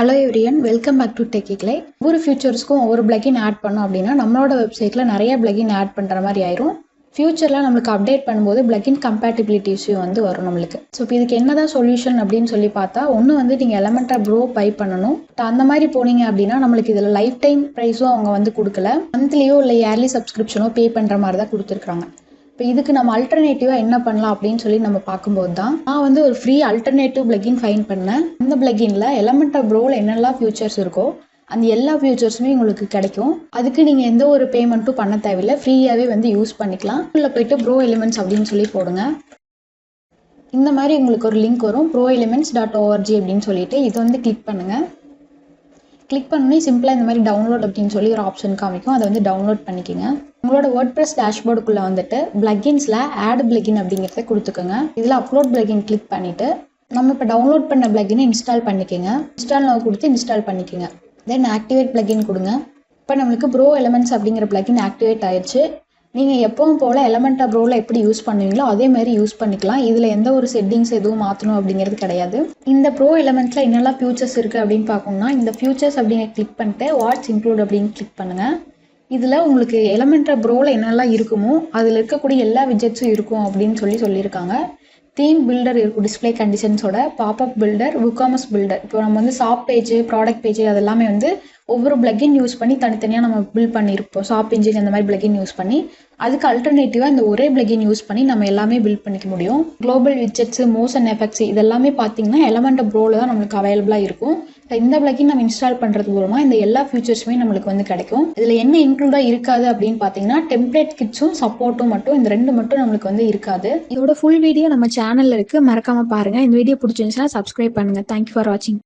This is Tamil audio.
Hello everyone, welcome back to டெக்கிக்லை. ஒவ்வொரு ஃபியூச்சர்ஸ்க்கும் ஒவ்வொரு பிளகின் ஆட் பண்ணோம் அப்படின்னா நம்மளோட வெப்சைட்டில் நிறைய பிளகின் ஆட் பண்ணுற மாதிரி ஆயிரும். ஃபியூச்சரில் நம்மளுக்கு அப்டேட் பண்ணும்போது பிளகின் கம்பேட்டிபிலிட்டி இஷ்யூ வரும் நம்மளுக்கு. ஸோ இப்போ இதுக்கு என்னதான் சொல்யூஷன் அப்படின்னு சொல்லி பார்த்தா, ஒன்று நீங்கள் எலமெண்டர் ப்ரோ பை பண்ணணும். அந்த மாதிரி போனீங்க அப்படின்னா நம்மளுக்கு இதில் லைஃப் டைம் ப்ரைஸும் அவங்க கொடுக்கல, மந்த்லியோ இல்லை இயர்லி சப்ஸ்கிரிப்ஷனோ பே பண்ணுற மாதிரி தான் கொடுத்துருக்காங்க. இப்போ இதுக்கு நம்ம அல்டர்னேட்டிவாக என்ன பண்ணலாம் அப்படின்னு சொல்லி நம்ம பார்க்கும்போது தான் நான் ஒரு ஃப்ரீ அல்டர்னேட்டிவ் பிளகின் ஃபைன் பண்ணேன். அந்த பிளகின்ல எலமெண்டர் ப்ரோவில் என்னெல்லாம் ஃபியூச்சர்ஸ் இருக்கோ அந்த எல்லா ஃபியூச்சர்ஸுமே உங்களுக்கு கிடைக்கும். அதுக்கு நீங்கள் எந்த ஒரு பேமெண்ட்டும் பண்ண தேவையில்லை, ஃப்ரீயாகவே யூஸ் பண்ணிக்கலாம். உள்ள போயிட்டு ப்ரோ எலிமெண்ட்ஸ் அப்படின்னு சொல்லி போடுங்க. இந்த மாதிரி உங்களுக்கு ஒரு லிங்க் வரும், proelements.org அப்படின்னு சொல்லிட்டு. இது கிளிக் பண்ணுங்கள். கிளிக் பண்ணி சிம்பிளாக இந்த மாதிரி டவுன்லோட் அப்படின்னு சொல்லி ஒரு ஆப்ஷன் காமிக்கும், அதை டவுன்லோட் பண்ணிக்கோங்க. உங்களோட வேர்ட்பிரஸ் டேஷ்போர்டுக்குள்ளே பிளகின்ஸில் ஆட் பிளகின் அப்படிங்கிறத கொடுத்துக்கோங்க. இதில் அப்லோட் பிளகின் கிளிக் பண்ணிவிட்டு நம்ம இப்போ டவுன்லோட் பண்ண பிளகினை இன்ஸ்டால் பண்ணிக்கோங்க. இன்ஸ்டால் கொடுத்து இன்ஸ்டால் பண்ணிக்கோங்க. தென் ஆக்டிவேட் பிளகின் கொடுங்க. இப்போ நம்மளுக்கு ப்ரோ எலிமெண்ட்ஸ் அப்படிங்கிற பிளகின் ஆக்டிவேட் ஆயிடுச்சு. நீங்கள் எப்பவும் போல் எலமெண்டர் ப்ரோவில் எப்படி யூஸ் பண்ணுவீங்களோ அதே மாதிரி யூஸ் பண்ணிக்கலாம். இதில் எந்த ஒரு செட்டிங்ஸ் எதுவும் மாற்றணும் அப்படிங்கிறது கிடையாது. இந்த ப்ரோ எலிமெண்ட்ஸில் என்னெல்லாம் ஃபியூச்சர்ஸ் இருக்குது அப்படின்னு பார்க்கணும்னா, இந்த ஃபியூச்சர்ஸ் அப்படிங்கிற கிளிக் பண்ணிட்டு வாட்ஸ் இன்க்ளூட் அப்படின்னு கிளிக் பண்ணுங்கள். இதில் உங்களுக்கு எலமெண்டர் ப்ரோவில் என்னெல்லாம் இருக்குமோ அதில் இருக்கக்கூடிய எல்லா விஜெட்ஸும் இருக்கும் அப்படின்னு சொல்லியிருக்காங்க. தீம் பில்டர் இருக்கும், டிஸ்பிளே கண்டிஷன்ஸோட பாப்அப் பில்டர், WooCommerce பில்டர். இப்போ நம்ம ஷாப் பேஜ், ப்ராடக்ட் பேஜ் அதெல்லாமே ஒவ்வொரு பிளகின் யூஸ் பண்ணி தனித்தனியாக நம்ம பில்ட் பண்ணியிருப்போம். ஷாப் இன்ஜின் அந்த மாதிரி பிளகின் யூஸ் பண்ணி அதுக்கு அல்டர்னேட்டிவாக இந்த ஒரே பிளகின் யூஸ் பண்ணி நம்ம எல்லாமே பில்ட் பண்ணிக்க முடியும். குளோபல் விட்ஜெட்ஸ், மோஷன் எஃபெக்ட்ஸ் இதெல்லாமே பார்த்தீங்கன்னா எலமெண்டர் ப்ரோவில் தான் நம்மளுக்கு அவைலபிளாக இருக்கும். இந்த பிளகின் நம்ம இன்ஸ்டால் பண்ணுறது மூலமாக இந்த எல்லா ஃபியூச்சர்ஸுமே நம்மளுக்கு கிடைக்கும். இதில் என்ன இன்க்ளூடாக இருக்காது அப்படின்னு பார்த்தீங்கன்னா, டெம்ப்ளேட் கிட்ஸும் சப்போர்ட்டும் மட்டும், இந்த ரெண்டு மட்டும் நம்மளுக்கு இருக்காது. இதோட ஃபுல் வீடியோ நம்ம சேனலில் இருக்குது, மறக்காமல் பாருங்கள். இந்த வீடியோ பிடிச்சிருந்துச்சுன்னா சப்ஸ்கிரைப் பண்ணுங்கள். தேங்க்யூ ஃபார் வாட்சிங்.